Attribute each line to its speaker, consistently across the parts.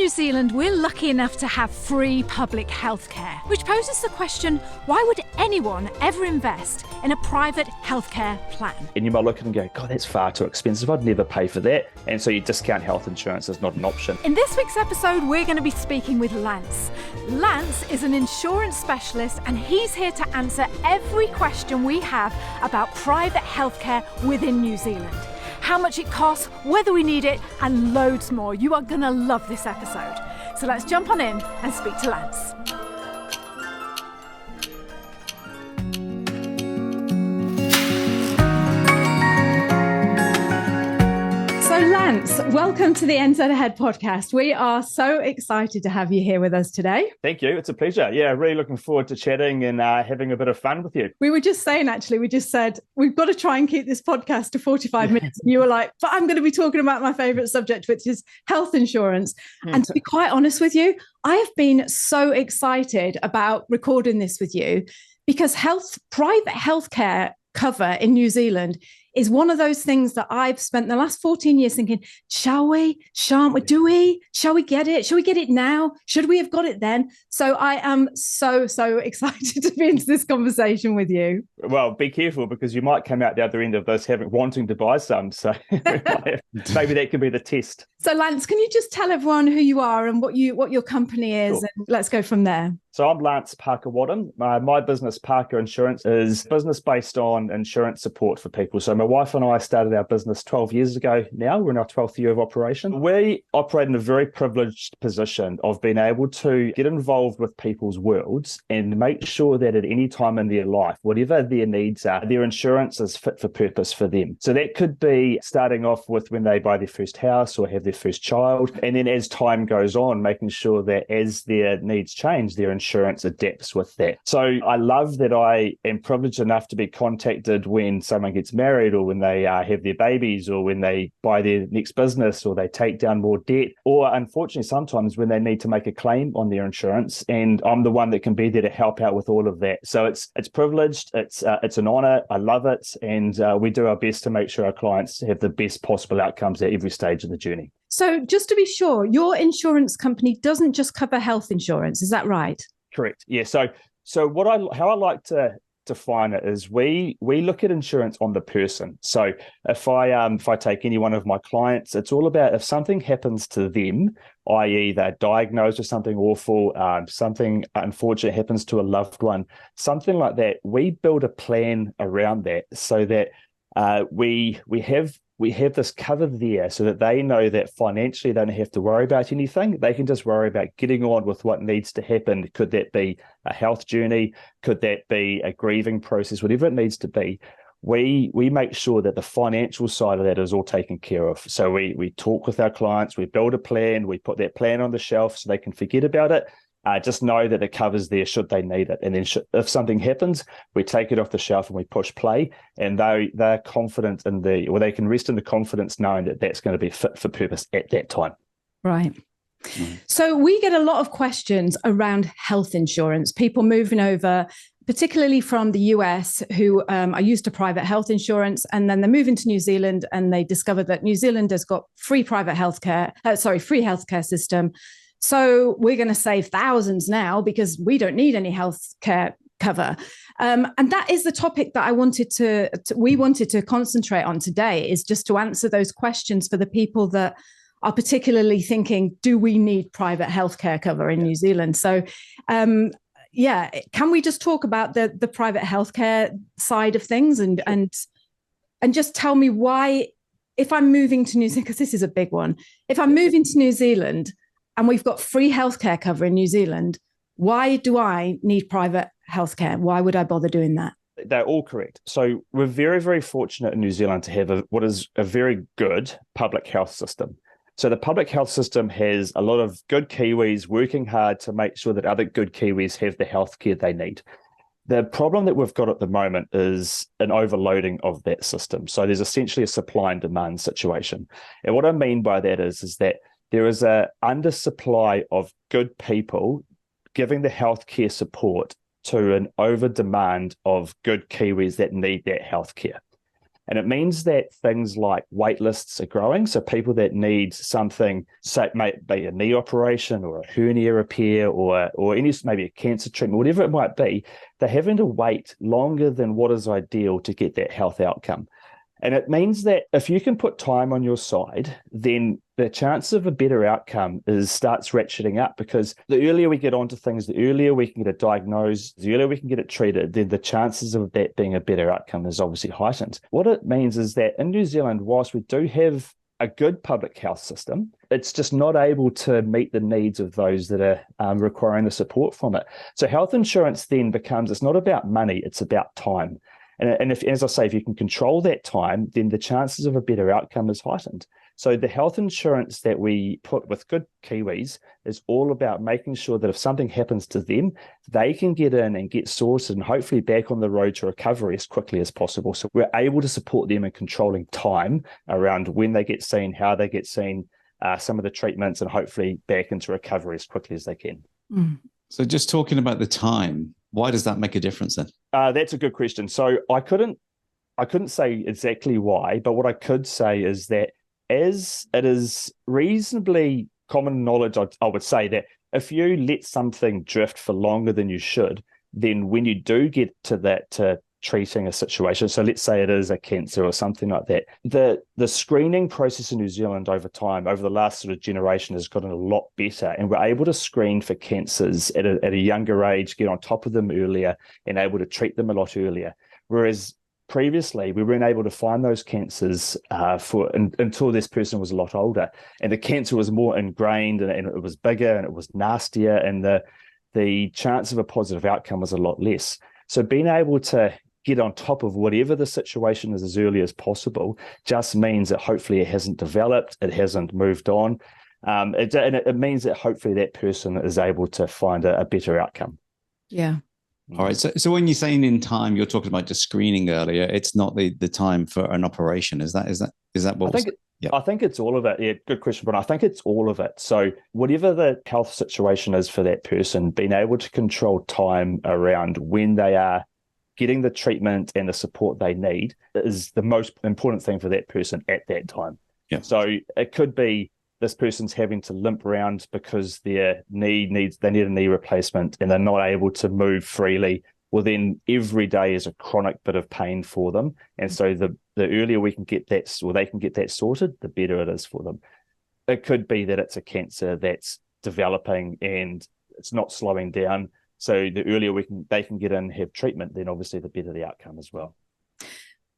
Speaker 1: New Zealand, we're lucky enough to have free public healthcare, which poses the question, why would anyone ever invest in a private healthcare plan?
Speaker 2: And you might look at it and go, God, that's far too expensive. I'd never pay for that. And so you discount health insurance as not an option.
Speaker 1: In this week's episode, we're going to be speaking with Lance. Lance is an insurance specialist, and he's here to answer every question we have about private healthcare within New Zealand. How much it costs, whether we need it, and loads more. You are going to love this episode. So let's jump on in and speak to Lance. So Lance, welcome to the NZAhead podcast. We are so excited to have you here with us today.
Speaker 2: Thank you. It's a pleasure. Yeah, really looking forward to chatting and having a bit of fun with you.
Speaker 1: We were just saying, actually, we just said, we've got to try and keep this podcast to 45 minutes. And you were like, but I'm going to be talking about my favourite subject, which is health insurance. And to be quite honest with you, I have been so excited about recording this with you because private healthcare cover in New Zealand is one of those things that I've spent the last 14 years thinking, shall we? Shan't we? Do we? Shall we get it? Shall we get it now? Should we have got it then? So I am so excited to be into this conversation with you.
Speaker 2: Well, be careful because you might come out the other end of this wanting to buy some. So maybe that could be the test.
Speaker 1: So Lance, can you just tell everyone who you are and what your company is? Sure. And let's go from there.
Speaker 2: So I'm Lance Parka. My business, Parka Insurance, is business based on insurance support for people. So my wife and I started our business 12 years ago now. We're in our 12th year of operation. We operate in a very privileged position of being able to get involved with people's worlds and make sure that at any time in their life, whatever their needs are, their insurance is fit for purpose for them. So that could be starting off with when they buy their first house or have their first child. And then as time goes on, making sure that as their needs change, their insurance adapts with that. So I love that I am privileged enough to be contacted when someone gets married or when they have their babies or when they buy their next business or they take down more debt, or unfortunately sometimes when they need to make a claim on their insurance, and I'm the one that can be there to help out with all of that. So it's privileged, it's an honor, I love it, and we do our best to make sure our clients have the best possible outcomes at every stage of the journey.
Speaker 1: So just to be sure, your insurance company doesn't just cover health insurance, is that right?
Speaker 2: Correct. Yeah. So how I like to define it is we look at insurance on the person. So if I take any one of my clients, it's all about if something happens to them, i.e. they're diagnosed with something awful, something unfortunate happens to a loved one, something like that, we build a plan around that so that we have this cover there so that they know that financially they don't have to worry about anything. They can just worry about getting on with what needs to happen. Could that be a health journey? Could that be a grieving process? Whatever it needs to be, we make sure that the financial side of that is all taken care of. So we talk with our clients, we build a plan, we put that plan on the shelf so they can forget about it. Just know that the cover's there should they need it. And then if something happens, we take it off the shelf and we push play. And they're confident they can rest in the confidence knowing that that's going to be fit for purpose at that time.
Speaker 1: Right. So we get a lot of questions around health insurance, people moving over, particularly from the US, who are used to private health insurance, and then they move into New Zealand and they discover that New Zealand has got free healthcare system. So we're going to save thousands now because we don't need any healthcare cover. And that is the topic that we wanted to concentrate on today, is just to answer those questions for the people that are particularly thinking, do we need private healthcare cover in New Zealand? So can we just talk about the private healthcare side of things and just tell me why, if I'm moving to New Zealand, because this is a big one, if I'm moving to New Zealand and we've got free healthcare cover in New Zealand, why do I need private healthcare? Why would I bother doing that?
Speaker 2: They're all correct. So we're very, very fortunate in New Zealand to have what is a very good public health system. So the public health system has a lot of good Kiwis working hard to make sure that other good Kiwis have the healthcare they need. The problem that we've got at the moment is an overloading of that system. So there's essentially a supply and demand situation. And what I mean by that is that there is an undersupply of good people giving the healthcare support to an over demand of good Kiwis that need that healthcare. And it means that things like wait lists are growing. So people that need something, say it might be a knee operation or a hernia repair or any maybe a cancer treatment, whatever it might be, they're having to wait longer than what is ideal to get that health outcome. And it means that if you can put time on your side, then the chance of a better outcome starts ratcheting up, because the earlier we get onto things, the earlier we can get it diagnosed, the earlier we can get it treated, then the chances of that being a better outcome is obviously heightened. What it means is that in New Zealand, whilst we do have a good public health system, it's just not able to meet the needs of those that are requiring the support from it. So health insurance then becomes, it's not about money, it's about time. And if, as I say, if you can control that time, then the chances of a better outcome is heightened. So the health insurance that we put with good Kiwis is all about making sure that if something happens to them, they can get in and get sorted and hopefully back on the road to recovery as quickly as possible. So we're able to support them in controlling time around when they get seen, how they get seen, some of the treatments, and hopefully back into recovery as quickly as they can.
Speaker 3: Mm. So just talking about the time, why does that make a difference then?
Speaker 2: That's a good question. So I couldn't say exactly why, but what I could say is that as it is reasonably common knowledge, I would say that if you let something drift for longer than you should, then when you do get to that, to treating a situation, so let's say it is a cancer or something like that, the screening process in New Zealand over time, over the last sort of generation, has gotten a lot better, and we're able to screen for cancers at a younger age, get on top of them earlier, and able to treat them a lot earlier. Whereas previously, we weren't able to find those cancers until this person was a lot older, and the cancer was more ingrained, and it was bigger, and it was nastier, and the chance of a positive outcome was a lot less. So being able to get on top of whatever the situation is as early as possible just means that hopefully it hasn't developed, it hasn't moved on. It means that hopefully that person is able to find a better outcome.
Speaker 1: Yeah.
Speaker 3: All right. So when you're saying in time, you're talking about just screening earlier. It's not the time for an operation. Is that what?
Speaker 2: I think it's all of it. Yeah, good question, but I think it's all of it. So whatever the health situation is for that person, being able to control time around when they are getting the treatment and the support they need is the most important thing for that person at that time.
Speaker 3: Yeah.
Speaker 2: So it could be this person's having to limp around because they need a knee replacement and they're not able to move freely. Well, then every day is a chronic bit of pain for them. And so the earlier we can get that, or they can get that sorted, the better it is for them. It could be that it's a cancer that's developing and it's not slowing down. So the earlier they can get in and have treatment, then obviously the better the outcome as well.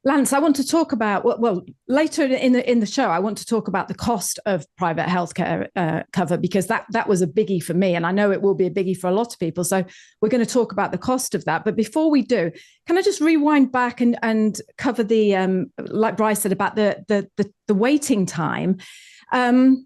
Speaker 1: Lance, I want to talk about, well, later in the show, I want to talk about the cost of private healthcare cover, because that was a biggie for me, and I know it will be a biggie for a lot of people. So we're going to talk about the cost of that. But before we do, can I just rewind back and cover the, like Bryce said, about the waiting time? Do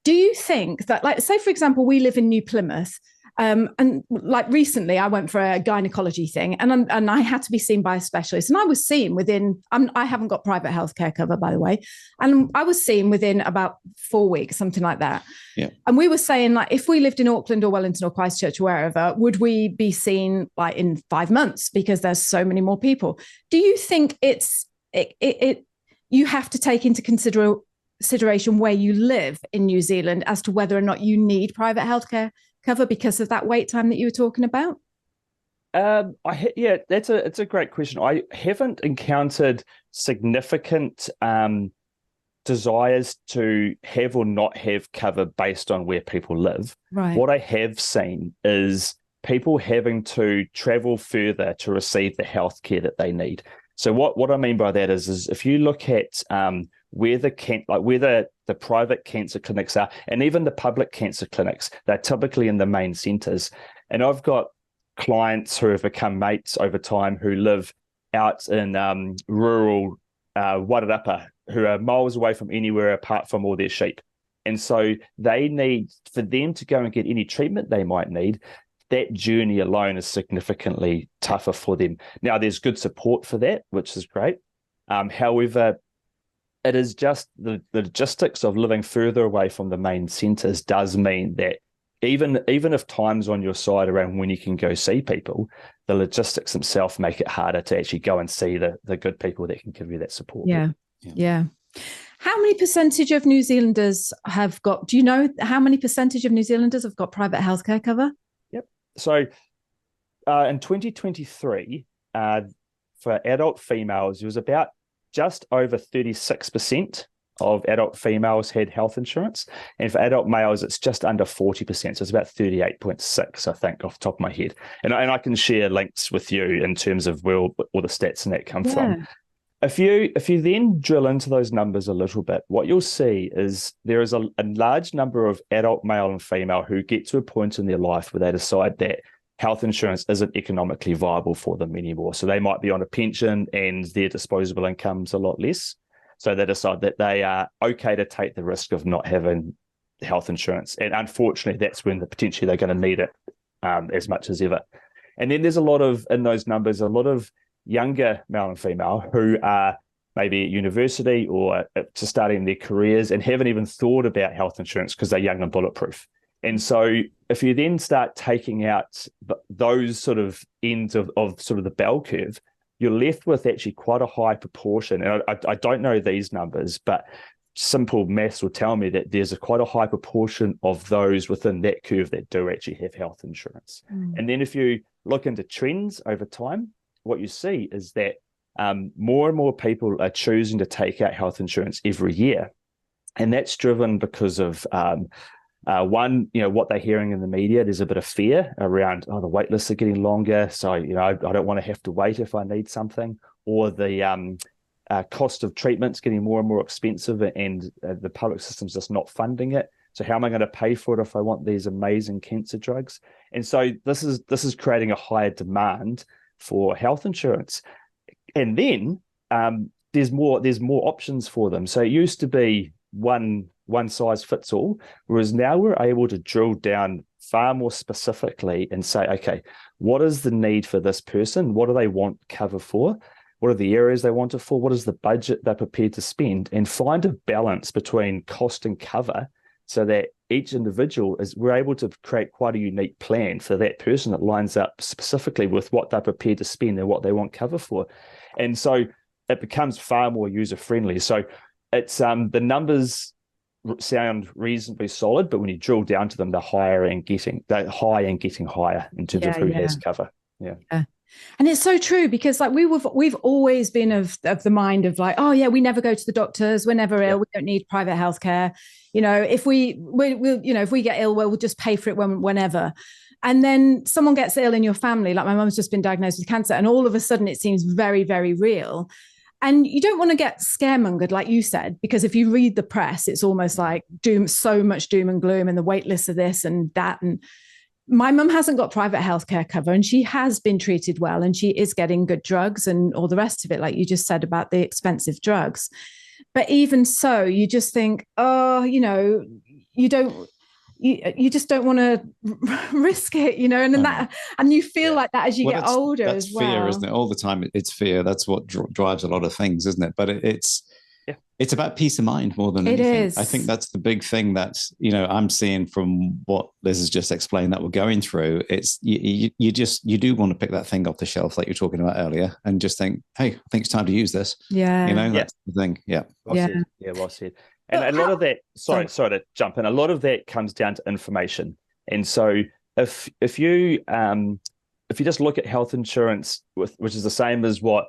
Speaker 1: you think that, like, say, for example, we live in New Plymouth, and like recently I went for a gynecology thing and I had to be seen by a specialist, and I was seen within, I haven't got private healthcare cover, by the way. And I was seen within about 4 weeks, something like that.
Speaker 3: Yeah. And
Speaker 1: we were saying, like, if we lived in Auckland or Wellington or Christchurch or wherever, would we be seen like in 5 months because there's so many more people? Do you think you have to take into consideration where you live in New Zealand as to whether or not you need private healthcare cover because of that wait time that you were talking about? It's a great question. I haven't encountered significant desires to have or not have cover based on where people live. Right.
Speaker 2: What I have seen is people having to travel further to receive the healthcare that they need. So what I mean by that is if you look at where the private cancer clinics are, and even the public cancer clinics, they're typically in the main centres. And I've got clients who have become mates over time who live out in rural Wairarapa, who are miles away from anywhere apart from all their sheep. And so they need, for them to go and get any treatment they might need, that journey alone is significantly tougher for them. Now, there's good support for that, which is great. However, it is just the logistics of living further away from the main centres does mean that even if time's on your side around when you can go see people, the logistics themselves make it harder to actually go and see the good people that can give you that support.
Speaker 1: Yeah. How many percentage of New Zealanders have got, do you know how many percentage of New Zealanders have got private healthcare cover?
Speaker 2: Yep. So in 2023, for adult females, it was about just over 36% of adult females had health insurance. And for adult males, it's just under 40%. So it's about 38.6, I think, off the top of my head. And I can share links with you in terms of where all the stats and that come from. If you then drill into those numbers a little bit, what you'll see is there is a large number of adult male and female who get to a point in their life where they decide that health insurance isn't economically viable for them anymore. So they might be on a pension and their disposable income's a lot less. So they decide that they are okay to take the risk of not having health insurance. And unfortunately, that's when potentially they're going to need it as much as ever. And then there's in those numbers, a lot of younger male and female who are maybe at university or just starting their careers and haven't even thought about health insurance because they're young and bulletproof. And so if you then start taking out those sort of ends of sort of the bell curve, you're left with actually quite a high proportion. And I don't know these numbers, but simple maths will tell me that there's quite a high proportion of those within that curve that do actually have health insurance. And then if you look into trends over time, what you see is that more and more people are choosing to take out health insurance every year. And that's driven because of one, what they're hearing in the media. There's a bit of fear around, the wait lists are getting longer. So, I don't want to have to wait if I need something, or the cost of treatment's getting more and more expensive and the public system's just not funding it. So how am I going to pay for it if I want these amazing cancer drugs? And so this is creating a higher demand for health insurance. And then there's more options for them. So it used to be one size fits all, whereas now we're able to drill down far more specifically and say, okay, what is the need for this person? What do they want cover for? What are the areas they want it for? What is the budget they're prepared to spend? And find a balance between cost and cover so that each individual we're able to create quite a unique plan for that person that lines up specifically with what they're prepared to spend and what they want cover for. And so it becomes far more user-friendly. So it's the numbers sound reasonably solid, but when you drill down to them, they're high and getting higher in terms of who has cover. Yeah.
Speaker 1: And it's so true, because like we've always been of the mind of like, oh yeah, we never go to the doctors, we're never ill, we don't need private healthcare. If we if we get ill, we'll just pay for it whenever. And then someone gets ill in your family, like my mum's just been diagnosed with cancer, and all of a sudden it seems very, very real. And you don't want to get scaremongered, like you said, because if you read the press, it's almost like so much doom and gloom and the wait list of this and that. And my mum hasn't got private healthcare cover, and she has been treated well, and she is getting good drugs and all the rest of it, like you just said about the expensive drugs. But even so, you just think, you just don't want to risk it, and then and you feel like that as you get older as well.
Speaker 3: That's fear, isn't it? All the time, it's fear. That's what drives a lot of things, isn't it? But it's about peace of mind more than anything.
Speaker 1: It is.
Speaker 3: I think that's the big thing that I'm seeing from what Liz has just explained that we're going through. It's you do want to pick that thing off the shelf like you were talking about earlier, and just think, hey, I think it's time to use this.
Speaker 1: Yeah,
Speaker 3: that's the thing. Yeah,
Speaker 2: well said. And a lot of that, sorry to jump in, a lot of that comes down to information. And so if you just look at health insurance, which is the same as what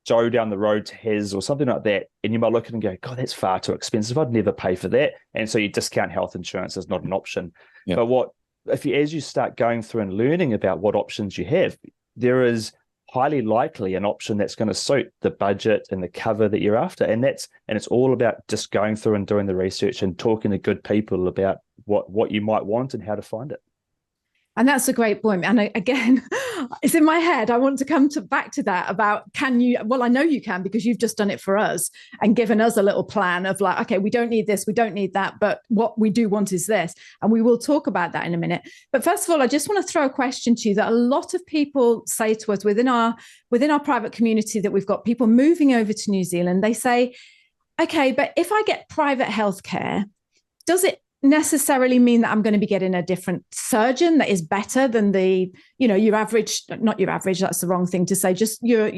Speaker 2: Joe down the road has or something like that, and you might look at it and go, God, that's far too expensive. I'd never pay for that. And so you discount health insurance as not an option. Yep. But as you start going through and learning about what options you have, there is highly likely an option that's going to suit the budget and the cover that you're after. And it's all about just going through and doing the research and talking to good people about what you might want and how to find it.
Speaker 1: And that's a great point. And again, it's in my head. I want to come back to that about, can you? Well, I know you can, because you've just done it for us and given us a little plan of like, okay, we don't need this, we don't need that, but what we do want is this. And we will talk about that in a minute. But first of all, I just want to throw a question to you that a lot of people say to us within our private community, that we've got people moving over to New Zealand. They say, okay, but if I get private healthcare, does it necessarily mean that I'm going to be getting a different surgeon that is better than your average, not your average, that's the wrong thing to say, just your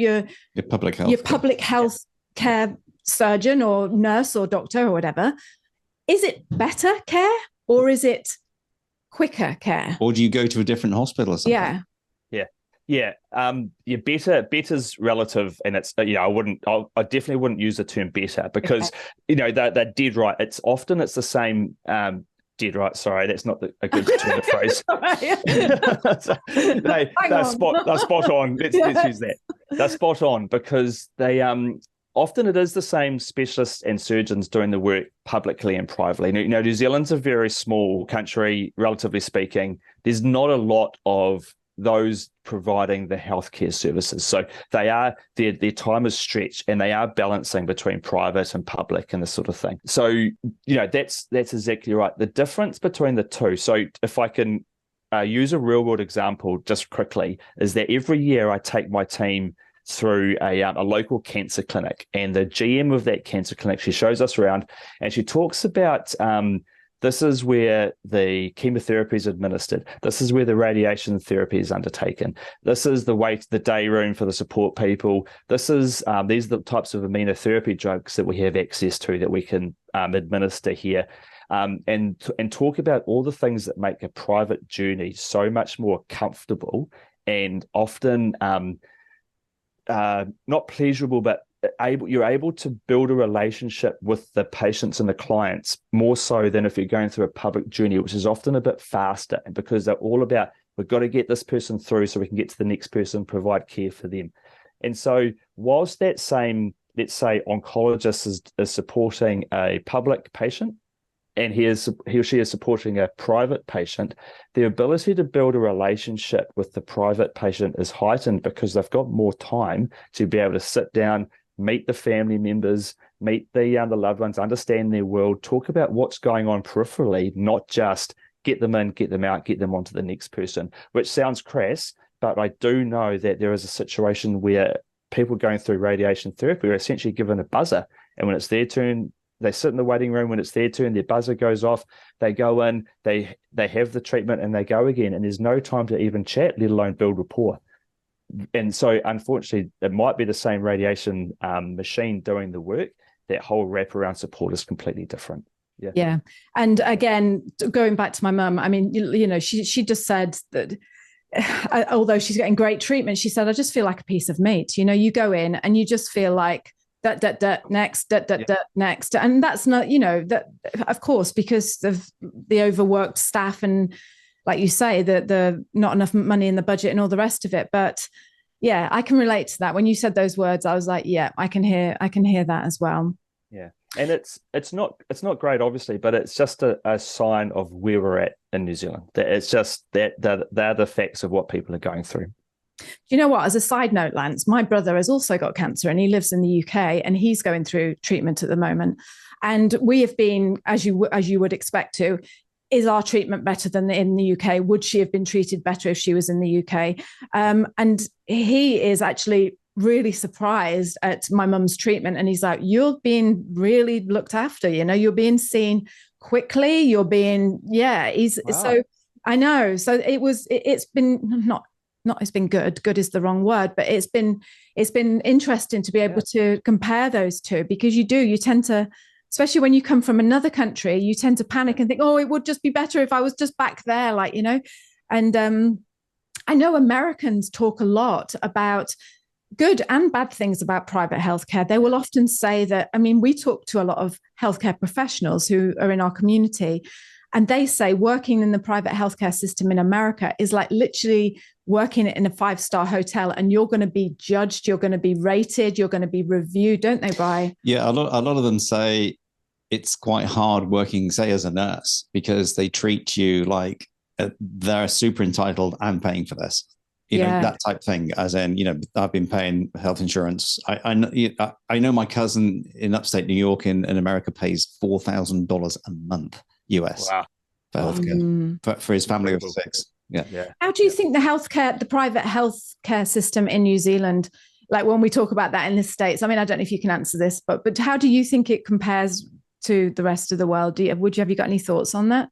Speaker 3: public health,
Speaker 1: your public health care surgeon or nurse or doctor or whatever. Is it better care or is it quicker care?
Speaker 3: Or do you go to a different hospital or something?
Speaker 1: Yeah.
Speaker 2: Better's relative, and it's I definitely wouldn't use the term better because they're dead right. It's the same. Dead right. Sorry, that's not a good term of phrase. They're spot on. Let's use that. They're spot on because they often it is the same specialists and surgeons doing the work publicly and privately. New Zealand's a very small country, relatively speaking. There's not a lot of those providing the healthcare services. So their time is stretched and they are balancing between private and public and this sort of thing. So, that's exactly right. The difference between the two. So if I can use a real world example just quickly, is that every year I take my team through a local cancer clinic, and the GM of that cancer clinic, she shows us around and she talks about this is where the chemotherapy is administered. This is where the radiation therapy is undertaken. This is the day room for the support people. These are the types of immunotherapy drugs that we have access to that we can administer here. And talk about all the things that make a private journey so much more comfortable and often not pleasurable, but you're able to build a relationship with the patients and the clients more so than if you're going through a public journey, which is often a bit faster. And because they're all about, we've got to get this person through so we can get to the next person, provide care for them. And so whilst that same, let's say, oncologist is supporting a public patient and he or she is supporting a private patient, the ability to build a relationship with the private patient is heightened because they've got more time to be able to sit down, meet the family members, meet the loved ones, understand their world, talk about what's going on peripherally, not just get them in, get them out, get them onto the next person, which sounds crass, but I do know that there is a situation where people going through radiation therapy are essentially given a buzzer, and when it's their turn, they sit in the waiting room. When it's their turn, their buzzer goes off, they go in, they have the treatment and they go again, and there's no time to even chat, let alone build rapport. And so, unfortunately, it might be the same radiation machine doing the work. That whole wraparound support is completely different.
Speaker 1: Yeah. And again, going back to my mum, I mean, she just said that although she's getting great treatment, she said, I just feel like a piece of meat. You go in and you just feel like next. And that's not, that of course, because of the overworked staff and, like you say, the not enough money in the budget and all the rest of it. But yeah, I can relate to that. When you said those words, I was like, yeah, I can hear that as well.
Speaker 2: Yeah. And it's not great, obviously, but it's just a sign of where we're at in New Zealand. That it's just that they're the facts of what people are going through.
Speaker 1: Do you know what? As a side note, Lance, my brother has also got cancer and he lives in the UK and he's going through treatment at the moment. And we have been, as you would expect to, is our treatment better than in the UK? Would she have been treated better if she was in the UK? And he is actually really surprised at my mum's treatment. And he's like, you're being really looked after, you're being seen quickly. You're being, wow. So I know. So it's been not, it's been good. Good is the wrong word, but it's been interesting to be able to compare those two, because you tend to, especially when you come from another country, you tend to panic and think, oh, it would just be better if I was just back there, And I know Americans talk a lot about good and bad things about private healthcare. They will often say that, we talk to a lot of healthcare professionals who are in our community, and they say working in the private healthcare system in America is like literally working in a 5-star hotel, and you're going to be judged, you're going to be rated, you're going to be reviewed, don't they, Bri?
Speaker 3: Yeah, a lot of them say it's quite hard working, say, as a nurse, because they treat you like they're super entitled and paying for this. That type thing, as in, I've been paying health insurance. I know my cousin in upstate New York in America pays $4,000 a month US for healthcare for his family of 6. Yeah.
Speaker 1: How do you think the private healthcare system in New Zealand, like when we talk about that in the States, I don't know if you can answer this, but how do you think it compares to the rest of the world. Have you got any thoughts on that?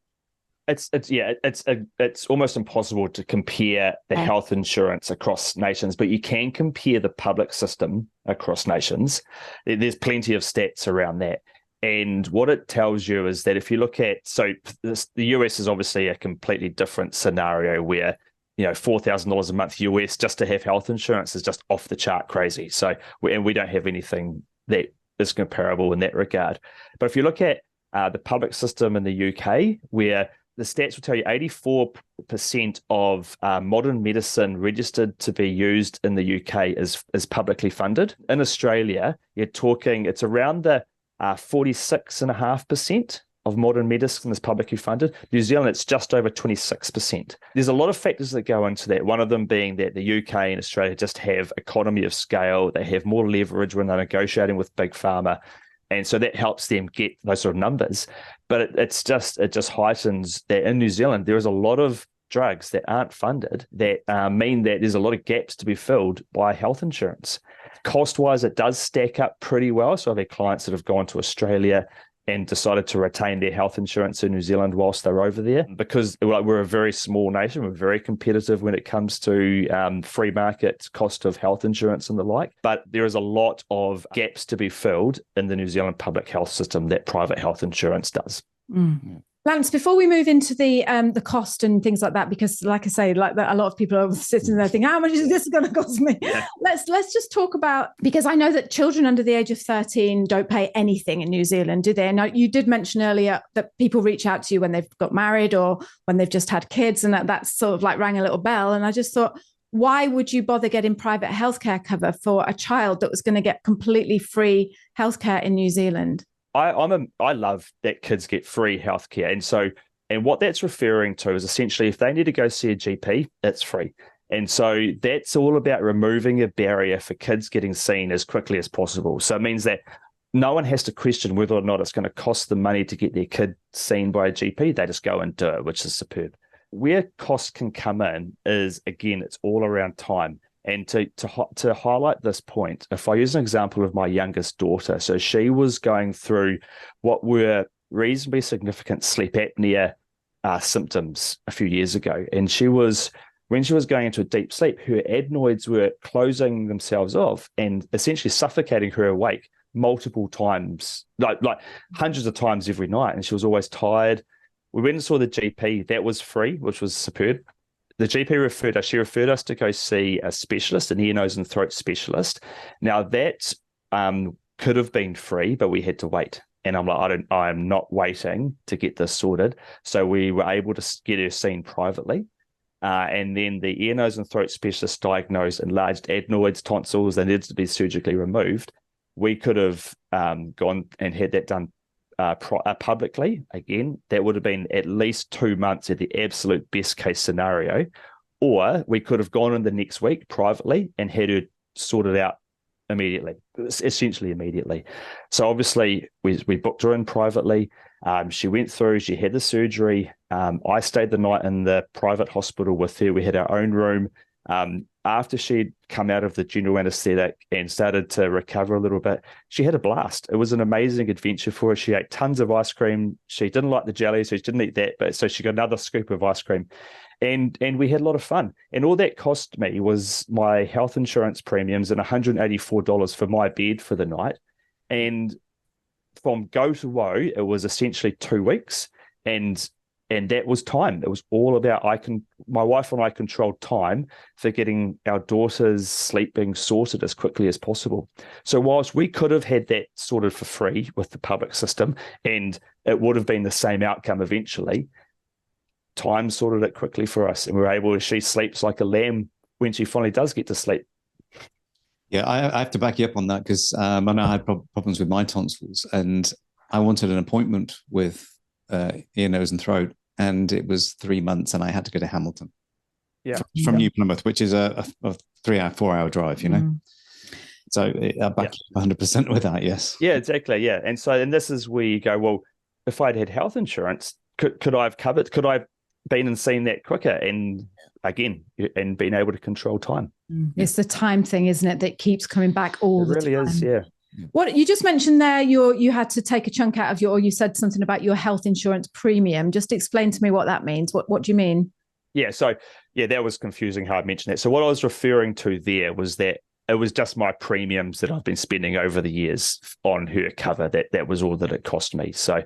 Speaker 2: It's almost impossible to compare the health insurance across nations, but you can compare the public system across nations. There's plenty of stats around that. And what it tells you is that if you look at, the US is obviously a completely different scenario where, $4,000 a month US just to have health insurance is just off the chart crazy. So, we don't have anything that is comparable in that regard. But if you look at the public system in the UK, where the stats will tell you 84% of modern medicine registered to be used in the UK is publicly funded. In Australia, it's around the 46.5% of modern medicine is publicly funded. New Zealand, it's just over 26%. There's a lot of factors that go into that. One of them being that the UK and Australia just have economy of scale. They have more leverage when they're negotiating with big pharma. And so that helps them get those sort of numbers. But it just heightens that in New Zealand, there is a lot of drugs that aren't funded that mean that there's a lot of gaps to be filled by health insurance. Cost-wise, it does stack up pretty well. So I've had clients that have gone to Australia and decided to retain their health insurance in New Zealand whilst they're over there, because we're a very small nation. We're very competitive when it comes to free market cost of health insurance and the like. But there is a lot of gaps to be filled in the New Zealand public health system that private health insurance does.
Speaker 1: Mm. Lance, before we move into the cost and things like that, because like I say, like a lot of people are sitting there thinking, how much is this going to cost me? Yeah. Let's just talk about, because I know that children under the age of 13 don't pay anything in New Zealand, do they? And you did mention earlier that people reach out to you when they've got married or when they've just had kids, and that sort of like rang a little bell. And I just thought, why would you bother getting private healthcare cover for a child that was going to get completely free healthcare in New Zealand?
Speaker 2: I love that kids get free healthcare, and what that's referring to is essentially if they need to go see a GP, it's free, and so that's all about removing a barrier for kids getting seen as quickly as possible. So it means that no one has to question whether or not it's going to cost them money to get their kid seen by a GP. They just go and do it, which is superb. Where costs can come in is, again, it's all around time. And to highlight this point, if I use an example of my youngest daughter, so she was going through what were reasonably significant sleep apnea symptoms a few years ago. And when she was going into a deep sleep, her adenoids were closing themselves off and essentially suffocating her awake multiple times, like hundreds of times every night. And she was always tired. We went and saw the GP. That was free, which was superb. The GP referred us to go see a specialist, an ear, nose, and throat specialist. Now that could have been free, but we had to wait. And I'm like, I am not waiting to get this sorted. So we were able to get her seen privately. And then the ear, nose, and throat specialist diagnosed enlarged adenoids, tonsils, that needed to be surgically removed. We could have gone and had that done publicly. Again, that would have been at least 2 months at the absolute best case scenario, or we could have gone in the next week privately and had her sorted out essentially immediately. So obviously we booked her in privately. She went through, she had the surgery. I stayed the night in the private hospital with her. We had our own room. After she'd come out of the general anesthetic and started to recover a little bit, she had a blast. It was an amazing adventure for her. She ate tons of ice cream. She didn't like the jelly, so she didn't eat that, but so she got another scoop of ice cream. And we had a lot of fun. And all that cost me was my health insurance premiums and $184 for my bed for the night. And from go to woe, it was essentially 2 weeks. And that was time. It was all about my wife and I controlled time for getting our daughter's sleep being sorted as quickly as possible. So whilst we could have had that sorted for free with the public system, and it would have been the same outcome eventually, time sorted it quickly for us, and we were able to. She sleeps like a lamb when she finally does get to sleep.
Speaker 3: Yeah, I have to back you up on that because I know I had problems with my tonsils, and I wanted an appointment with ear, nose, and throat. And it was 3 months, and I had to go to Hamilton, from New Plymouth, which is a 4 hour drive. So I back you 100% with that. Yes.
Speaker 2: Yeah, exactly. Yeah, and this is where you go. Well, if I'd had health insurance, could I have covered? Could I have been and seen that quicker? And again, been able to control time.
Speaker 1: It's the time thing, isn't it, that keeps coming back all the time.
Speaker 2: It really is. Yeah.
Speaker 1: What you just mentioned there, you had to take a chunk out of or you said something about your health insurance premium. Just explain to me what that means. What do you mean?
Speaker 2: Yeah, so that was confusing how I mentioned that. So what I was referring to there was that it was just my premiums that I've been spending over the years on her cover. That was all that it cost me. So,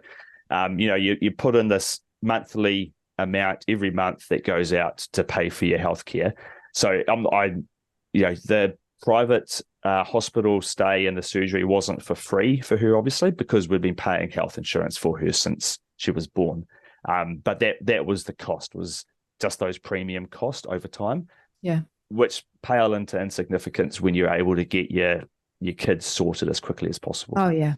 Speaker 2: you put in this monthly amount every month that goes out to pay for your healthcare. So the private hospital stay and the surgery wasn't for free for her, obviously, because we've been paying health insurance for her since she was born. But that was the cost, was just those premium costs over time.
Speaker 1: Yeah.
Speaker 2: Which pale into insignificance when you're able to get your kids sorted as quickly as possible.
Speaker 1: Oh yeah.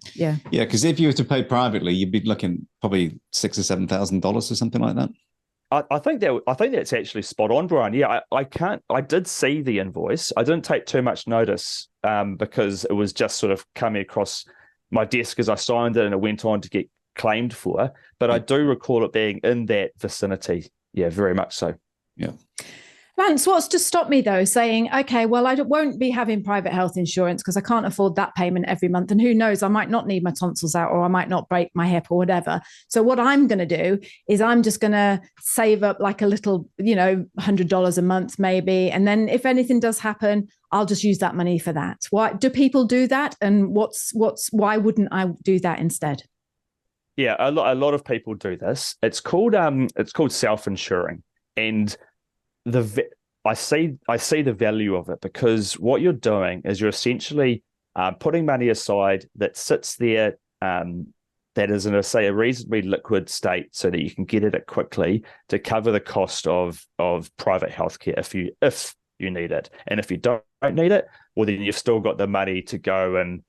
Speaker 3: Because if you were to pay privately, you'd be looking probably $6,000 or $7,000 or something like that.
Speaker 2: I think that's actually spot on, Brian. Yeah, I did see the invoice. I didn't take too much notice because it was just sort of coming across my desk as I signed it, and it went on to get claimed for. But I do recall it being in that vicinity. Yeah, very much so.
Speaker 3: Yeah.
Speaker 1: Lance, what's to stop me though saying, okay, well, I won't be having private health insurance because I can't afford that payment every month. And who knows, I might not need my tonsils out, or I might not break my hip or whatever. So what I'm going to do is I'm just going to save up like a little, $100 a month maybe. And then if anything does happen, I'll just use that money for that. Why do people do that? And why wouldn't I do that instead?
Speaker 2: Yeah, a lot of people do this. It's called self-insuring. And I see the value of it, because what you're doing is you're essentially putting money aside that sits there that is in a reasonably liquid state, so that you can get at it quickly to cover the cost of private healthcare if you need it. And if you don't need it, well, then you've still got the money to go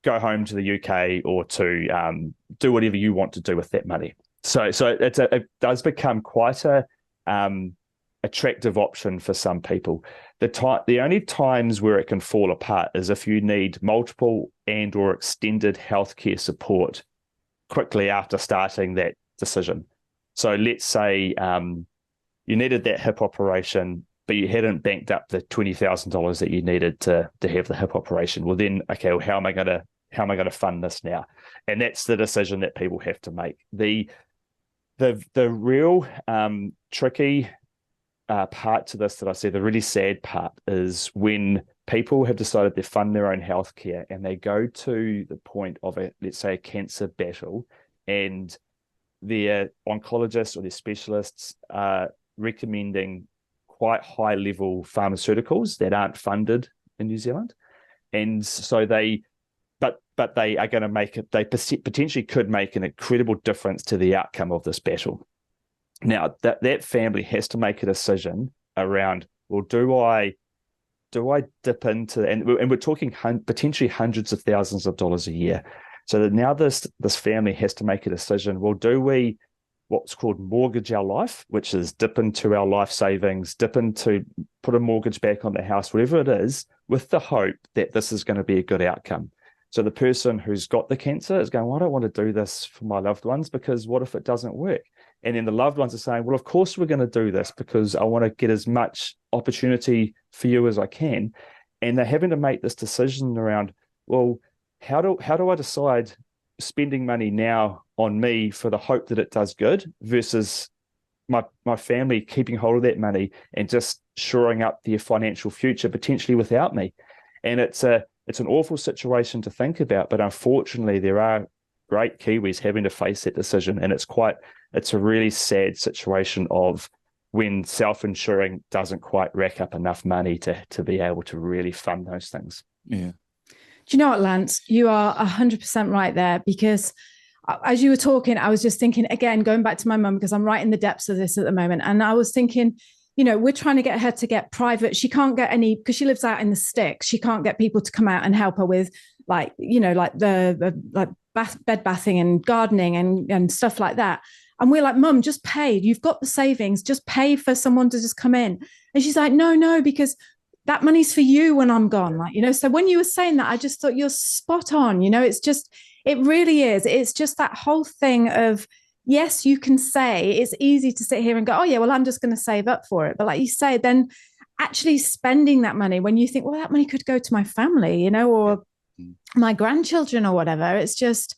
Speaker 2: home to the UK or to do whatever you want to do with that money. So it does become quite a attractive option for some people. The only times where it can fall apart is if you need multiple and or extended healthcare support quickly after starting that decision. So let's say you needed that hip operation, but you hadn't banked up the $20,000 that you needed to have the hip operation. Well, then, okay, well, how am I going to fund this now? And that's the decision that people have to make. The real tricky part to this that I see, the really sad part, is when people have decided to fund their own healthcare and they go to the point of let's say a cancer battle, and their oncologists or their specialists are recommending quite high level pharmaceuticals that aren't funded in New Zealand. And so but they are going to make it, they potentially could make an incredible difference to the outcome of this battle. Now, that family has to make a decision around, well, do I dip into, and we're talking potentially hundreds of thousands of dollars a year. So that now this family has to make a decision. Well, do we what's called mortgage our life, which is dip into our life savings, put a mortgage back on the house, whatever it is, with the hope that this is going to be a good outcome. So the person who's got the cancer is going, well, I don't want to do this for my loved ones, because what if it doesn't work? And then the loved ones are saying, well, of course we're going to do this because I want to get as much opportunity for you as I can. And they're having to make this decision around, well, how do I decide spending money now on me for the hope that it does good versus my family keeping hold of that money and just shoring up their financial future potentially without me? And it's an awful situation to think about, but unfortunately there are great Kiwis having to face that decision, and it's a really sad situation of when self-insuring doesn't quite rack up enough money to be able to really fund those things.
Speaker 3: Yeah.
Speaker 1: Do you know what, Lance? You are 100% right there, because as you were talking, I was just thinking, again, going back to my mum, because I'm right in the depths of this at the moment. And I was thinking, we're trying to get her to get private. She can't get any, because she lives out in the sticks. She can't get people to come out and help her with the bed bathing and gardening and stuff like that. And we're like, Mum, just pay. You've got the savings. Just pay for someone to just come in. And she's like, no, because that money's for you when I'm gone. So when you were saying that, I just thought you're spot on. It really is. It's just that whole thing of, yes, you can say, it's easy to sit here and go, oh yeah, well, I'm just going to save up for it. But like you say, then actually spending that money when you think, well, that money could go to my family, or my grandchildren or whatever. It's just,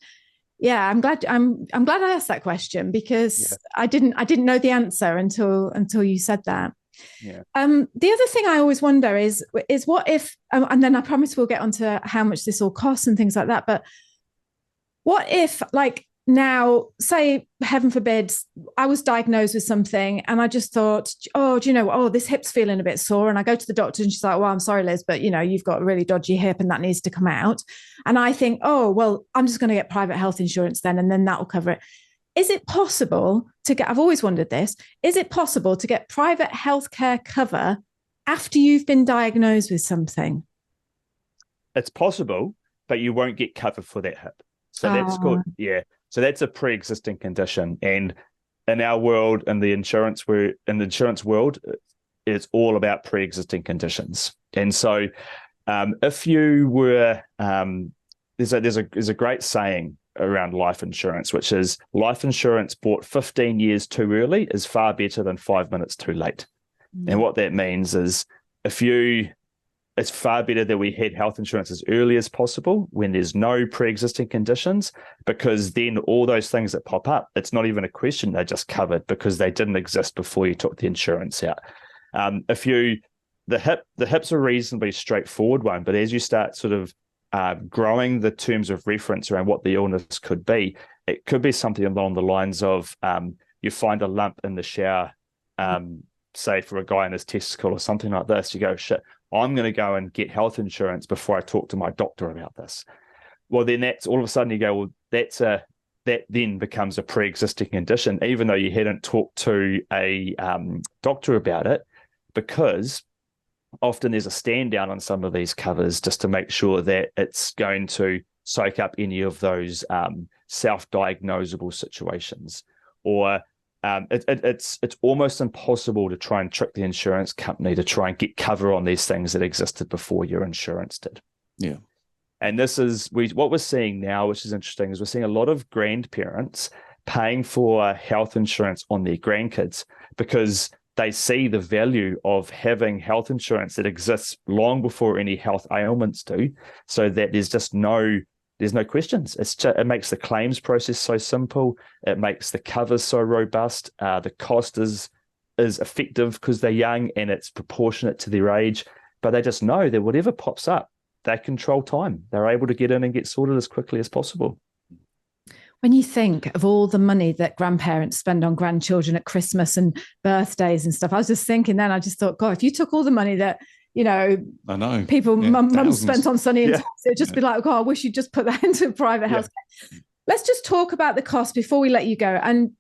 Speaker 1: yeah, I'm glad I asked that question, because I didn't know the answer until you said that.
Speaker 2: Yeah.
Speaker 1: The other thing I always wonder is what if, and then I promise we'll get onto how much this all costs and things like that. But what if, like, now, say, heaven forbid, I was diagnosed with something and I just thought, oh, do you know what? Oh, this hip's feeling a bit sore. And I go to the doctor and she's like, well, I'm sorry, Liz, but you've got a really dodgy hip and that needs to come out. And I think, oh, well, I'm just going to get private health insurance then, and then that will cover it. Is it possible to get, I've always wondered this, is it possible to get private healthcare cover after you've been diagnosed with something?
Speaker 2: It's possible, but you won't get cover for that hip. So that's good. Yeah. So that's a pre-existing condition. And in our world, in the insurance world, it's all about pre-existing conditions. And so if you were, there's a great saying around life insurance, which is life insurance bought 15 years too early is far better than 5 minutes too late. And what that means is it's far better that we had health insurance as early as possible when there's no pre-existing conditions, because then all those things that pop up, it's not even a question, they're just covered because they didn't exist before you took the insurance out. The hip's a reasonably straightforward one, but as you start sort of growing the terms of reference around what the illness could be, it could be something along the lines of you find a lump in the shower, say for a guy in his testicle or something like this, you go, shit, I'm going to go and get health insurance before I talk to my doctor about this. Well, then that's all of a sudden you go, well, that then becomes a pre-existing condition, even though you hadn't talked to a doctor about it, because often there's a stand down on some of these covers just to make sure that it's going to soak up any of those self-diagnosable situations, or it's almost impossible to try and trick the insurance company to try and get cover on these things that existed before your insurance did.
Speaker 3: Yeah.
Speaker 2: And this is what we're seeing now, which is interesting, is we're seeing a lot of grandparents paying for health insurance on their grandkids because they see the value of having health insurance that exists long before any health ailments do, so that there's no questions. It makes the claims process so simple. It makes the covers so robust. The cost is effective because they're young and it's proportionate to their age. But they just know that whatever pops up, they control time. They're able to get in and get sorted as quickly as possible.
Speaker 1: When you think of all the money that grandparents spend on grandchildren at Christmas and birthdays and stuff, I was just thinking then, I just thought, God, if you took all the money that, I know people, mum spent on Sonny and Toss, it'd just be like, oh, I wish you'd just put that into private healthcare. Let's just talk about the cost before we let you go. And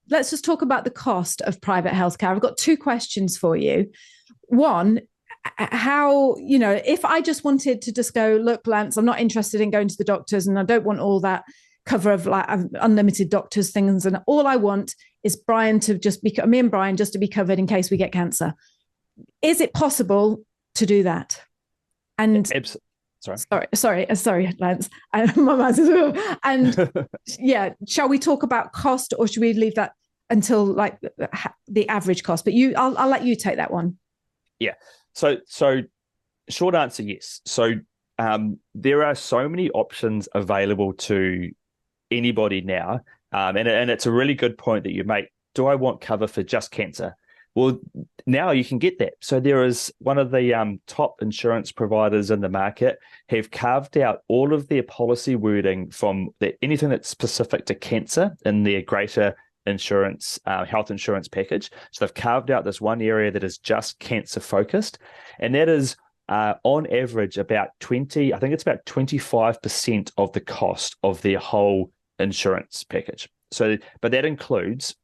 Speaker 1: let's just talk about the cost of private healthcare. I've got two questions for you. One, how, if I just wanted to just go, look, Lance, I'm not interested in going to the doctors and I don't want all that cover of like unlimited doctors things, and all I want is me and Brian just to be covered in case we get cancer. Is it possible to do that? And sorry, Lance. And shall we talk about cost, or should we leave that until like the average cost? But I'll let you take that one.
Speaker 2: Yeah. So short answer, yes. So there are so many options available to anybody now, and it's a really good point that you make. Do I want cover for just cancer? Well, now you can get that. So there is one of the top insurance providers in the market have carved out all of their policy wording from anything that's specific to cancer in their greater insurance, health insurance package. So they've carved out this one area that is just cancer focused, and that is on average about 25% of the cost of their whole insurance package. So, but that includes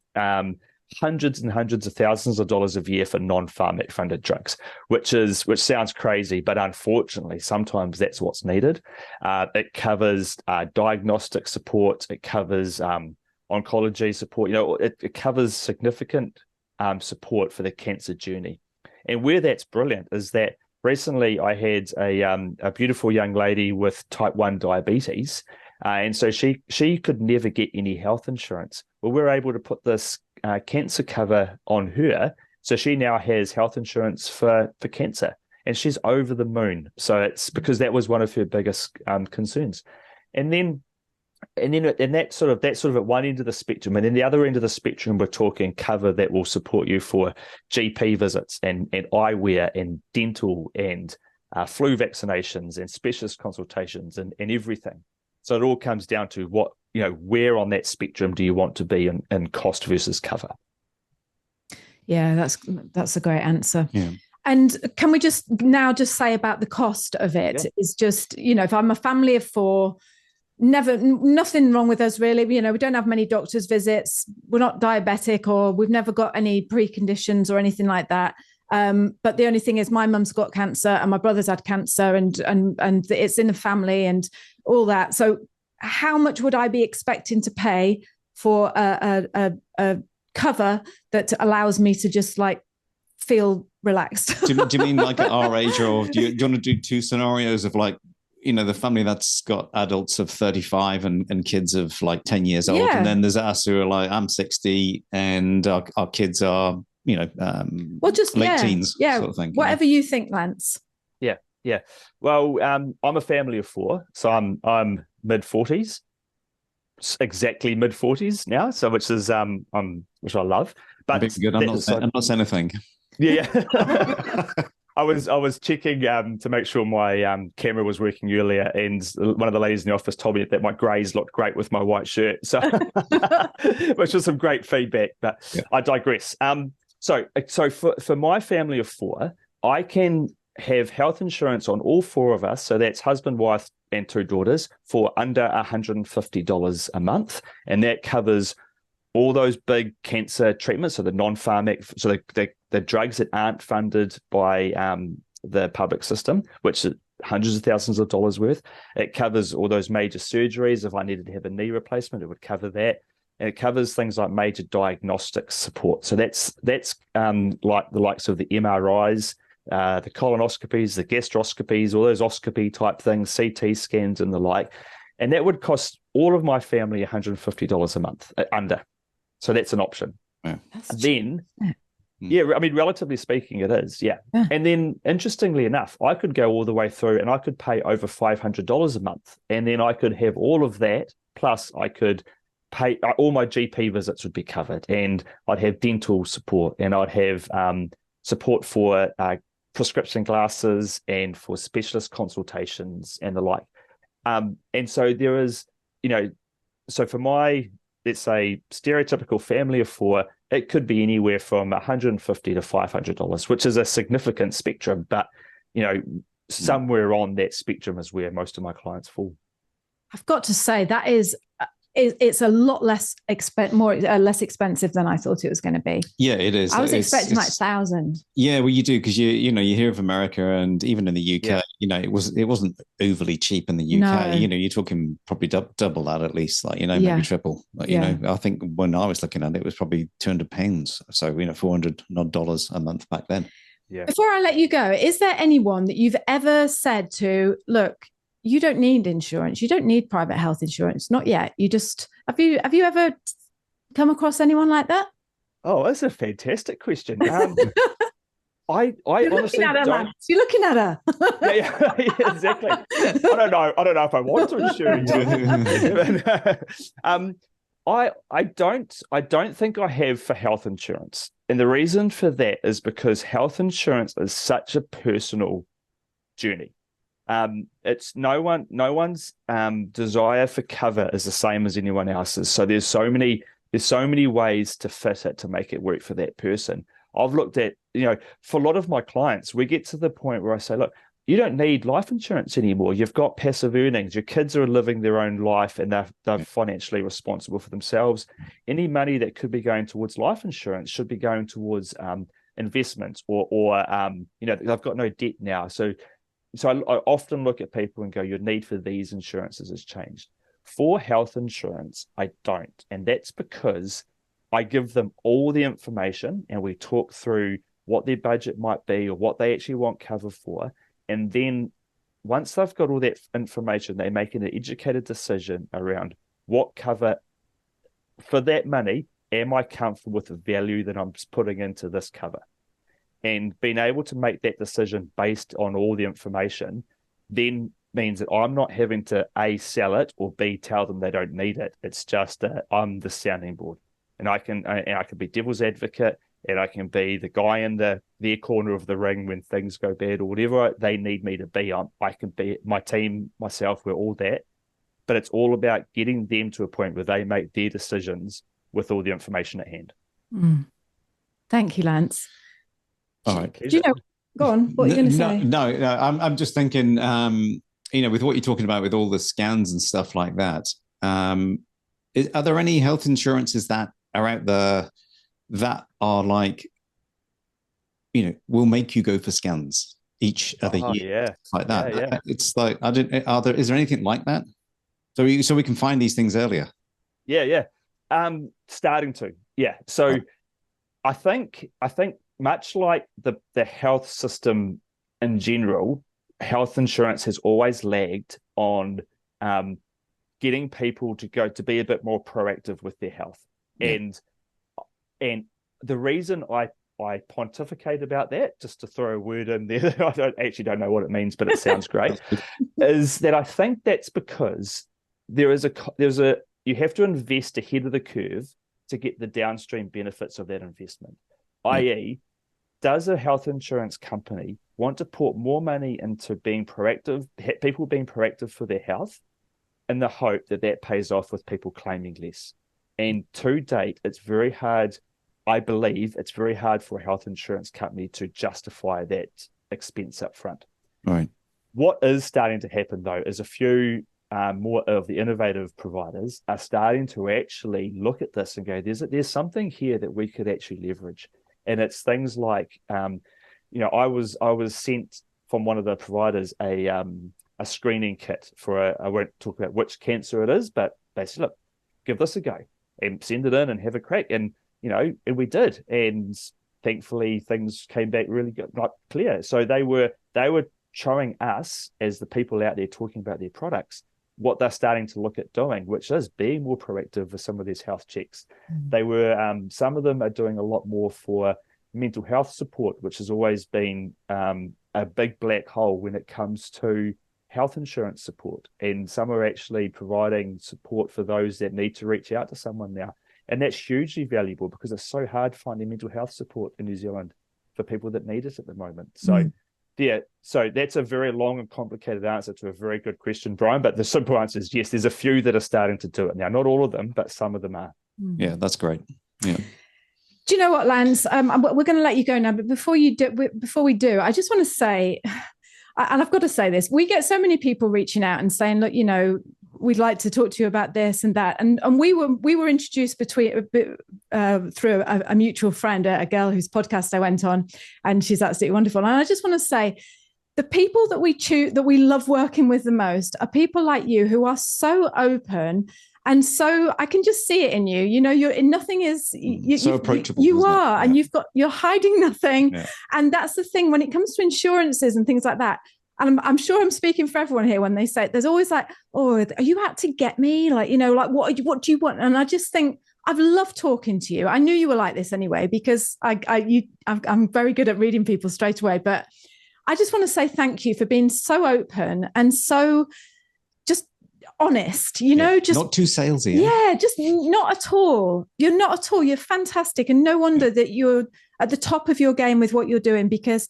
Speaker 2: hundreds and hundreds of thousands of dollars a year for non-pharmac funded drugs, which sounds crazy, but unfortunately, sometimes that's what's needed. It covers diagnostic support. It covers oncology support. It covers significant support for the cancer journey. And where that's brilliant is that recently I had a beautiful young lady with type 1 diabetes, and so she could never get any health insurance. Well, we're able to put this cancer cover on her, so she now has health insurance for cancer. and she's over the moon. So it's because that was one of her biggest concerns. And then that sort of at one end of the spectrum, and then the other end of the spectrum, we're talking cover that will support you for GP visits and eyewear and dental and flu vaccinations and specialist consultations and everything. So it all comes down to what, where on that spectrum do you want to be in cost versus cover?
Speaker 1: Yeah, that's a great answer.
Speaker 3: Yeah.
Speaker 1: And can we just say about the cost of it?
Speaker 2: Yeah.
Speaker 1: Is just, if I'm a family of 4, nothing wrong with us really. We don't have many doctor's visits. We're not diabetic, or we've never got any preconditions or anything like that. But the only thing is my mum's got cancer and my brother's had cancer and it's in the family and all that. So how much would I be expecting to pay for a cover that allows me to just feel relaxed?
Speaker 3: do you mean like at our age, or do you want to do 2 scenarios of the family that's got adults of 35 and kids of 10 years old, and then there's us who are I'm 60 and our kids are late teens, sort of thing.
Speaker 1: Whatever you think, Lance.
Speaker 2: Yeah. Well, I'm a family of 4, so I'm mid-40s, exactly mid-40s now. So which is which I love. But
Speaker 3: good. I'm not saying anything.
Speaker 2: Yeah. I was checking to make sure my camera was working earlier, and one of the ladies in the office told me that my greys looked great with my white shirt, so which was some great feedback. But yeah. I digress. So for my family of 4, I can have health insurance on all 4 of us. So that's husband, wife, and 2 daughters for under $150 a month, and that covers all those big cancer treatments, so the non-pharmac, so the drugs that aren't funded by the public system, which is hundreds of thousands of dollars worth. It covers all those major surgeries. If I needed to have a knee replacement, it would cover that. And it covers things like major diagnostic support. So that's like the likes of the MRIs, the colonoscopies, the gastroscopies, all those oscopy type things, CT scans and the like. And that would cost all of my family $150 a month under. So that's an option.
Speaker 3: Yeah.
Speaker 2: Yeah, I mean, relatively speaking, it is. Yeah. And then, interestingly enough, I could go all the way through and I could pay over $500 a month. And then I could have all of that. Plus, I could pay all my GP visits would be covered. And I'd have dental support, and I'd have support for prescription glasses and for specialist consultations and the like. And so there is, so for my, let's say, stereotypical family of 4, it could be anywhere from $150 to $500, which is a significant spectrum. But, somewhere on that spectrum is where most of my clients fall.
Speaker 1: I've got to say that it's a lot less less expensive than I thought it was going to be.
Speaker 3: Yeah, it is.
Speaker 1: I was expecting 1,000.
Speaker 3: Yeah, well, you do, because you hear of America, and even in the UK, it wasn't overly cheap in the UK. No. You're talking probably double that at least, maybe triple. I think when I was looking at it, it was probably £200. So $400 odd a month back then.
Speaker 2: Yeah.
Speaker 1: Before I let you go, is there anyone that you've ever said to, look, you don't need insurance. You don't need private health insurance. Not yet. You just have you ever come across anyone like that?
Speaker 2: Oh, that's a fantastic question. I honestly don't.
Speaker 1: You're looking at her.
Speaker 2: yeah, exactly. I don't know if I want to insure you. I don't think I have for health insurance, and the reason for that is because health insurance is such a personal journey. It's no one's desire for cover is the same as anyone else's. So there's so many ways to fit it to make it work for that person. I've looked at, for a lot of my clients, we get to the point where I say, look, you don't need life insurance anymore. You've got passive earnings. Your kids are living their own life and they're financially responsible for themselves. Any money that could be going towards life insurance should be going towards investments or they've got no debt now. So I often look at people and go, your need for these insurances has changed. For health insurance, I don't. And that's because I give them all the information and we talk through what their budget might be or what they actually want cover for. And then once they've got all that information, they make an educated decision around what cover for that money, am I comfortable with the value that I'm putting into this cover? And being able to make that decision based on all the information then means that I'm not having to A, sell it, or B, tell them they don't need it. It's just I'm the sounding board. And I can be devil's advocate, and I can be the guy in their corner of the ring when things go bad, or whatever they need me to be. I can be my team, myself, we're all that. But it's all about getting them to a point where they make their decisions with all the information at hand.
Speaker 1: Thank you, Lance.
Speaker 3: All right.
Speaker 1: Do you know? Go on. What are you going to say?
Speaker 3: No. I'm just thinking. With what you're talking about with all the scans and stuff like that. Are there any health insurances that are out there that are like, will make you go for scans each other year, like that?
Speaker 2: Yeah.
Speaker 3: It's like is there anything like that? So we can find these things earlier.
Speaker 2: Yeah. Starting to. Yeah. So I think much like the health system in general, health insurance has always lagged on getting people to be a bit more proactive with their health. Yeah. And the reason I pontificate about that, just to throw a word in there that I don't know what it means, but it sounds great, is that I think that's because you have to invest ahead of the curve to get the downstream benefits of that investment. I.e., does a health insurance company want to put more money into being proactive, people being proactive for their health, in the hope that pays off with people claiming less? And to date, it's very hard. I believe it's very hard for a health insurance company to justify that expense up front.
Speaker 3: Right.
Speaker 2: What is starting to happen, though, is a few more of the innovative providers are starting to actually look at this and go, there's something here that we could actually leverage. And it's things like, I was sent from one of the providers a screening kit for I won't talk about which cancer it is, but they said, look, give this a go and send it in and have a crack. And, and we did. And thankfully things came back really good, like clear. So they were showing us, as the people out there talking about their products, what they're starting to look at doing, which is being more proactive with some of these health checks. They were, some of them are doing a lot more for mental health support, which has always been a big black hole when it comes to health insurance support. And some are actually providing support for those that need to reach out to someone now. And that's hugely valuable because it's so hard finding mental health support in New Zealand for people that need it at the moment. So so that's a very long and complicated answer to a very good question, Brian. But the simple answer is yes, there's a few that are starting to do it now. Not all of them, but some of them are.
Speaker 3: Yeah, that's great. Yeah.
Speaker 1: Do you know what, Lance? We're going to let you go now, but before we do, I just want to say, and I've got to say this, we get so many people reaching out and saying, look, we'd like to talk to you about this and that. And we were introduced through a mutual friend, a girl whose podcast I went on, and she's absolutely wonderful. And I just want to say, the people that we love working with the most are people like you who are so open. And so I can just see it in you. Nothing is
Speaker 3: so approachable.
Speaker 1: You are, and you're hiding nothing. Yeah. And that's the thing when it comes to insurances and things like that. And I'm sure I'm speaking for everyone here when they say there's always like, oh, are you out to get me? Like, what do you want? And I just think I've loved talking to you. I knew you were like this anyway, because I'm very good at reading people straight away. But I just want to say thank you for being so open and so just honest, just
Speaker 3: not too salesy.
Speaker 1: Yeah, just not at all. You're not at all. You're fantastic. And no wonder that you're at the top of your game with what you're doing, because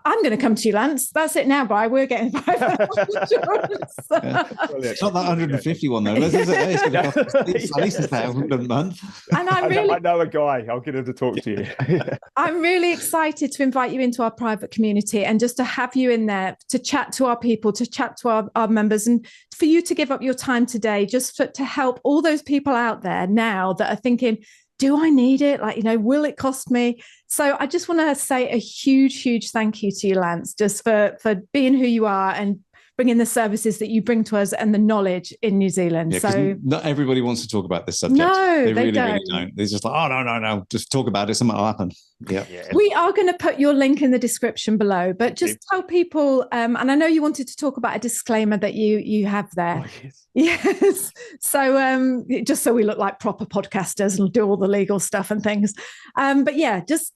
Speaker 1: I'm going to come to you, Lance. That's it now, Bri. We're getting private insurance.
Speaker 3: It's not that 150 one, though. It's at least $1,000 a month.
Speaker 1: And I
Speaker 2: know a guy. I'll get him to talk to you.
Speaker 1: I'm really excited to invite you into our private community and just to have you in there to chat to our people, to chat to our members, and for you to give up your time today just to help all those people out there now that are thinking, do I need it? Will it cost me? So I just want to say a huge, huge thank you to you, Lance, just for being who you are and bringing the services that you bring to us and the knowledge in New Zealand.
Speaker 3: Yeah,
Speaker 1: so
Speaker 3: not everybody wants to talk about this subject.
Speaker 1: No, they
Speaker 3: really
Speaker 1: don't.
Speaker 3: They're just like, oh, no, just talk about it. Something will happen. Yeah.
Speaker 1: We are going to put your link in the description below, but just tell people, and I know you wanted to talk about a disclaimer that you have there.
Speaker 2: Oh, yes.
Speaker 1: Yes. So just so we look like proper podcasters and do all the legal stuff and things. But yeah, just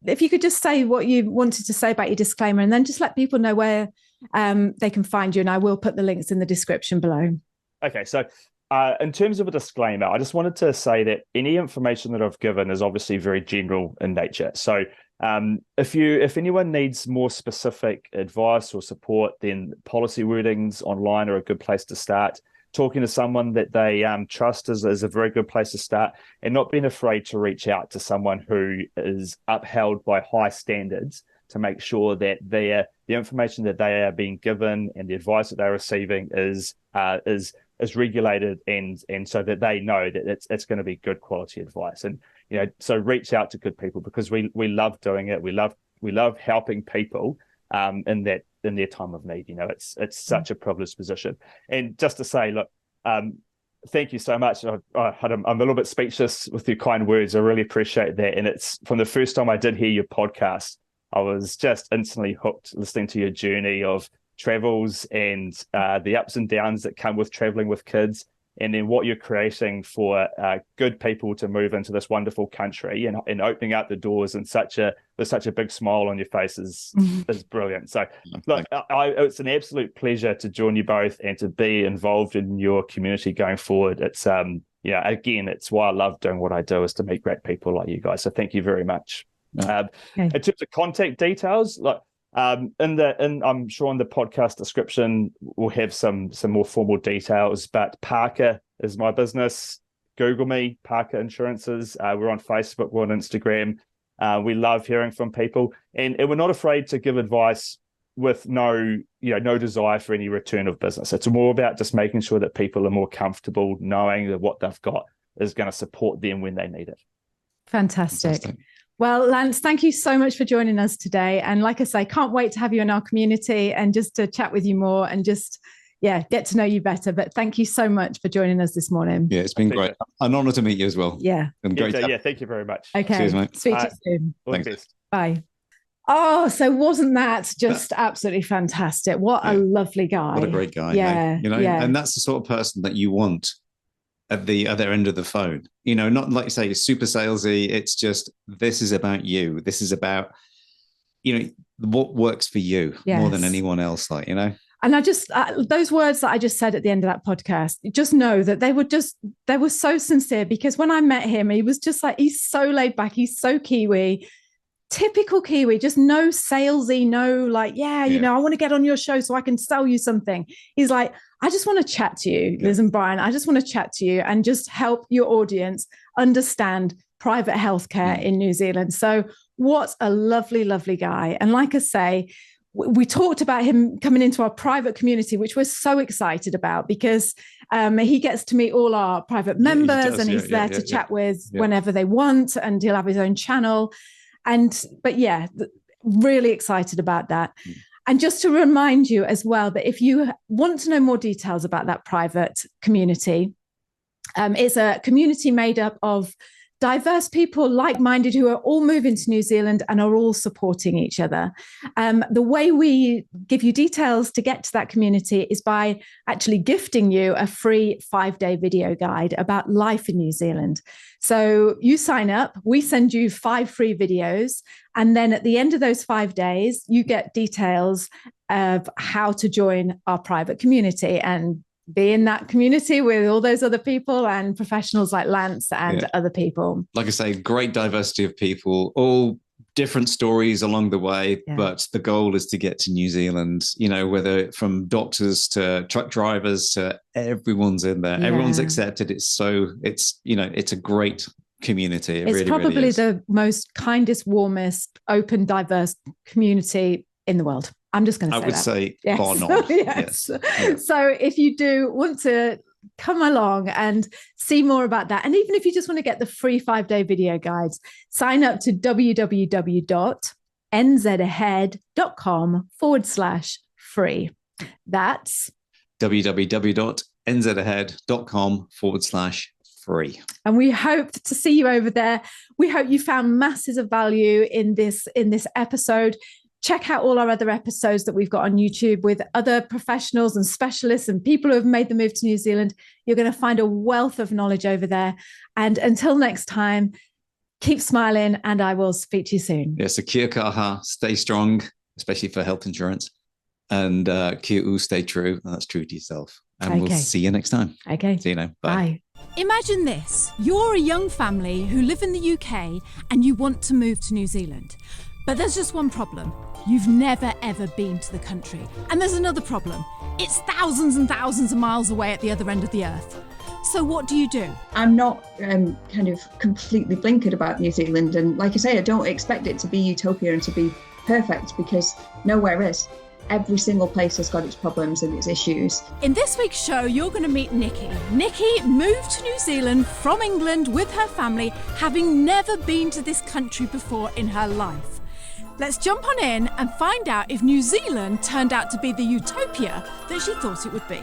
Speaker 1: if you could just say what you wanted to say about your disclaimer, and then just let people know where they can find you, and I will put the links in the description below.
Speaker 2: Okay, so in terms of a disclaimer, I just wanted to say that any information that I've given is obviously very general in nature. So if anyone needs more specific advice or support, then policy wordings online are a good place to start. Talking to someone that they trust is a very good place to start, and not being afraid to reach out to someone who is upheld by high standards to make sure that the information that they are being given and the advice that they're receiving is regulated, and so that they know that it's going to be good quality advice. And so reach out to good people, because we love doing it. We love helping people in their time of need. It's such a privileged position. And just to say, look, thank you so much. I'm a little bit speechless with your kind words. I really appreciate that. And it's from the first time I did hear your podcast, I was just instantly hooked listening to your journey of travels and the ups and downs that come with traveling with kids, and then what you're creating for good people to move into this wonderful country and opening up the doors with such a big smile on your face is brilliant. So look, it's an absolute pleasure to join you both and to be involved in your community going forward. It's again, it's why I love doing what I do, is to meet great people like you guys. So thank you very much. In terms of contact details, look, I'm sure in the podcast description we'll have some more formal details, but Parka is my business. Google me, Parka Insurances. We're on Facebook, we're on Instagram. We love hearing from people, and we're not afraid to give advice with no desire for any return of business. It's more about just making sure that people are more comfortable knowing that what they've got is going to support them when they need it.
Speaker 1: Fantastic. Well, Lance, thank you so much for joining us today. And like I say, can't wait to have you in our community and just to chat with you more and just, get to know you better. But thank you so much for joining us this morning.
Speaker 3: Yeah, it's been great. An honor to meet you as well.
Speaker 1: Yeah.
Speaker 3: And great.
Speaker 2: Thank you very much.
Speaker 1: Okay.
Speaker 3: Cheers, mate.
Speaker 1: Speak to you soon.
Speaker 2: All the best.
Speaker 1: Bye. Oh, so wasn't that just absolutely fantastic? What a lovely guy.
Speaker 3: What a great guy.
Speaker 1: Yeah.
Speaker 3: And that's the sort of person that you want at the other end of the phone. Not like you say, super salesy. It's just, this is about you. This is about, what works for you more than anyone else, And
Speaker 1: I just, those words that I just said at the end of that podcast, just know that they were so sincere, because when I met him, he was just like, he's so laid back. He's so Kiwi, typical Kiwi, just no salesy, no I want to get on your show so I can sell you something. He's like, I just want to chat to you, Liz and Brian. I just want to chat to you and just help your audience understand private healthcare in New Zealand. So what a lovely, lovely guy. And like I say, we talked about him coming into our private community, which we're so excited about, because he gets to meet all our private members, and he's there to chat with whenever they want, and he'll have his own channel. But really excited about that. And just to remind you as well, that if you want to know more details about that private community, it's a community made up of diverse people, like-minded, who are all moving to New Zealand and are all supporting each other. The way we give you details to get to that community is by actually gifting you a free 5-day video guide about life in New Zealand. So you sign up, we send you 5 free videos, and then at the end of those 5 days, you get details of how to join our private community and be in that community with all those other people and professionals like Lance and other people.
Speaker 3: Like I say, great diversity of people, all different stories along the way, but the goal is to get to New Zealand, whether from doctors to truck drivers to everyone's in there. Everyone's accepted. It's a great community. It's really,
Speaker 1: probably
Speaker 3: really is.
Speaker 1: The most kindest, warmest, open, diverse community in the world. I'm just going to say that.
Speaker 3: I would say
Speaker 1: yes.
Speaker 3: bar none.
Speaker 1: Yes. So if you do want to come along and see more about that, and even if you just want to get the free 5-day video guides, sign up to www.nzahead.com/free. That's
Speaker 3: www.nzahead.com/free.
Speaker 1: And we hope to see you over there. We hope you found masses of value in this episode. Check out all our other episodes that we've got on YouTube with other professionals and specialists and people who have made the move to New Zealand. You're going to find a wealth of knowledge over there. And until next time, Keep smiling, and I will speak to you soon.
Speaker 3: Yeah, so kia kaha, stay strong, especially for health insurance. And kia u, stay true. And that's true to yourself. And we'll see you next time.
Speaker 1: Okay.
Speaker 3: See you now. Bye.
Speaker 4: Imagine this. You're a young family who live in the UK and you want to move to New Zealand. But there's just one problem. You've never, ever been to the country. And there's another problem. It's thousands and thousands of miles away at the other end of the earth. So what do you do?
Speaker 5: I'm not kind of completely blinkered about New Zealand. And like I say, I don't expect it to be utopia and to be perfect, because nowhere is. Every single place has got its problems and its issues.
Speaker 4: In this week's show, you're going to meet Nikki. Nikki moved to New Zealand from England with her family, having never been to this country before in her life. Let's jump on in and find out if New Zealand turned out to be the utopia that she thought it would be.